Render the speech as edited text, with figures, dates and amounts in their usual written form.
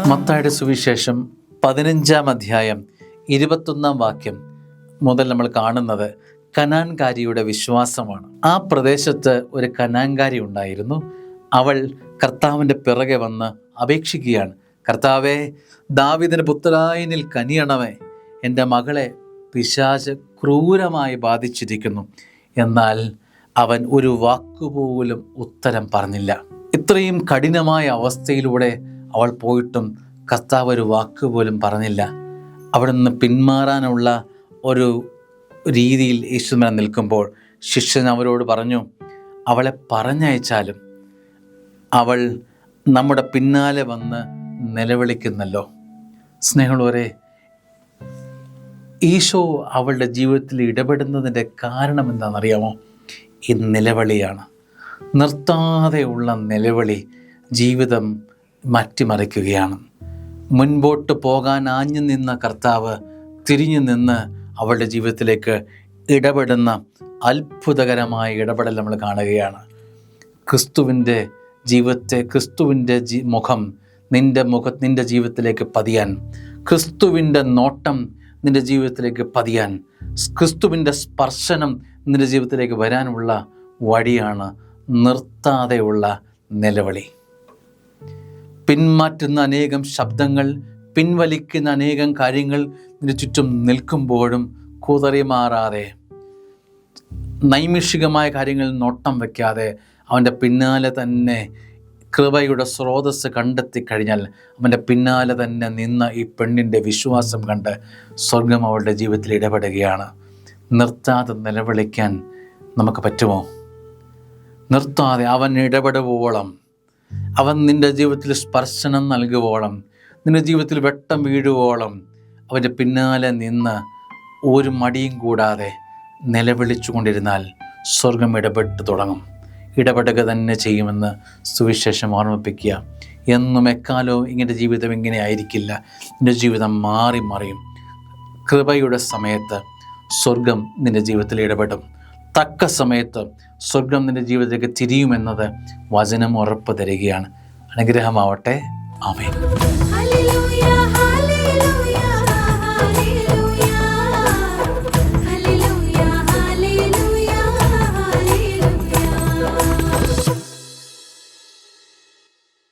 മത്തായിയുടെ സുവിശേഷം 15-ാം അധ്യായം 21-ാം വാക്യം മുതൽ നമ്മൾ കാണുന്നത് കനാൻകാരിയുടെ വിശ്വാസമാണ്. ആ പ്രദേശത്ത് ഒരു കനാൻകാരി ഉണ്ടായിരുന്നു. അവൾ കർത്താവിൻ്റെ പിറകെ വന്ന് അപേക്ഷിക്കുകയാണ്. കർത്താവേ, ദാവീദിന്റെ പുത്രായനിൽ കനിയണമേ, എൻ്റെ മകളെ പിശാച് ക്രൂരമായി ബാധിച്ചിരിക്കുന്നു. എന്നാൽ അവൻ ഒരു വാക്കുപോലും ഉത്തരം പറഞ്ഞില്ല. ഇത്രയും കഠിനമായ അവസ്ഥയിലൂടെ അവൾ പോയിട്ടും കർത്താവ് ഒരു വാക്കുപോലും പറഞ്ഞില്ല. അവിടെ നിന്ന് പിന്മാറാനുള്ള ഒരു രീതിയിൽ യേശുവിനെ നിൽക്കുമ്പോൾ ശിഷ്യൻ അവരോട് പറഞ്ഞു, അവളെ പറഞ്ഞയച്ചാലും അവൾ നമ്മുടെ പിന്നാലെ വന്ന് നിലവിളിക്കുന്നല്ലോ. സ്നേഹമുള്ളവരെ, ഈശോ അവളുടെ ജീവിതത്തിൽ ഇടപെടുന്നതിൻ്റെ കാരണം എന്താണെന്നറിയാമോ? ഈ നിലവിളിയാണ്. നിർത്താതെയുള്ള നിലവിളി ജീവിതം മാറ്റിമറിക്കുകയാണ്. മുൻപോട്ട് പോകാൻ ആഞ്ഞു നിന്ന കർത്താവ് തിരിഞ്ഞു നിന്ന് അവളുടെ ജീവിതത്തിലേക്ക് ഇടപെടുന്ന അത്ഭുതകരമായ ഇടപെടൽ നമ്മൾ കാണുകയാണ്. ക്രിസ്തുവിൻ്റെ ജീവിതത്തെ, ക്രിസ്തുവിൻ്റെ മുഖം നിൻ്റെ ജീവിതത്തിലേക്ക് പതിയാൻ, ക്രിസ്തുവിൻ്റെ നോട്ടം നിൻ്റെ ജീവിതത്തിലേക്ക് പതിയാൻ, ക്രിസ്തുവിൻ്റെ സ്പർശനം നിൻ്റെ ജീവിതത്തിലേക്ക് വരാനുള്ള വഴിയാണ് നിർത്താതെയുള്ള നിലവിളി. പിന്മാറ്റുന്ന അനേകം ശബ്ദങ്ങൾ, പിൻവലിക്കുന്ന അനേകം കാര്യങ്ങൾ നിന്റെ ചുറ്റും നിൽക്കുമ്പോഴും കുതറി മാറാതെ, നൈമിഷികമായ കാര്യങ്ങളിൽ നോട്ടം വയ്ക്കാതെ അവൻ്റെ പിന്നാലെ തന്നെ കൃപയുടെ സ്രോതസ്സ് കണ്ടെത്തി കഴിഞ്ഞാൽ അവൻ്റെ പിന്നാലെ തന്നെ നിന്ന ഈ പെണ്ണിൻ്റെ വിശ്വാസം കണ്ട് സ്വർഗം അവളുടെ ജീവിതത്തിൽ ഇടപെടുകയാണ്. നിർത്താതെ നിലവിളിക്കാൻ നമുക്ക് പറ്റുമോ? നിർത്താതെ അവൻ ഇടപെടുവോളം, അവൻ നിൻ്റെ ജീവിതത്തിൽ സ്പർശനം നൽകുവോളം, നിൻ്റെ ജീവിതത്തിൽ വെട്ടം വീഴുവോളം അവൻ്റെ പിന്നാലെ നിന്ന് ഒരു മടിയും കൂടാതെ നിലവിളിച്ചു കൊണ്ടിരുന്നാൽ സ്വർഗം ഇടപെട്ട് തുടങ്ങും. ഇടപെടുക തന്നെ ചെയ്യുമെന്ന് സുവിശേഷം ഓർമ്മിപ്പിക്കുക. എന്നും എക്കാലവും ഇങ്ങനെ ജീവിതം ഇങ്ങനെ ആയിരിക്കില്ല. നിൻ്റെ ജീവിതം മാറി മറിയും. കൃപയുടെ സമയത്ത് സ്വർഗം നിൻ്റെ ജീവിതത്തിൽ ഇടപെടും. തക്ക സമയത്ത് സ്വർഗം നിൻ്റെ ജീവിതത്തിലേക്ക് തിരിയുമെന്നത് വചനം ഉറപ്പ് തരികയാണ്. അനുഗ്രഹമാവട്ടെ. ആമേൻ.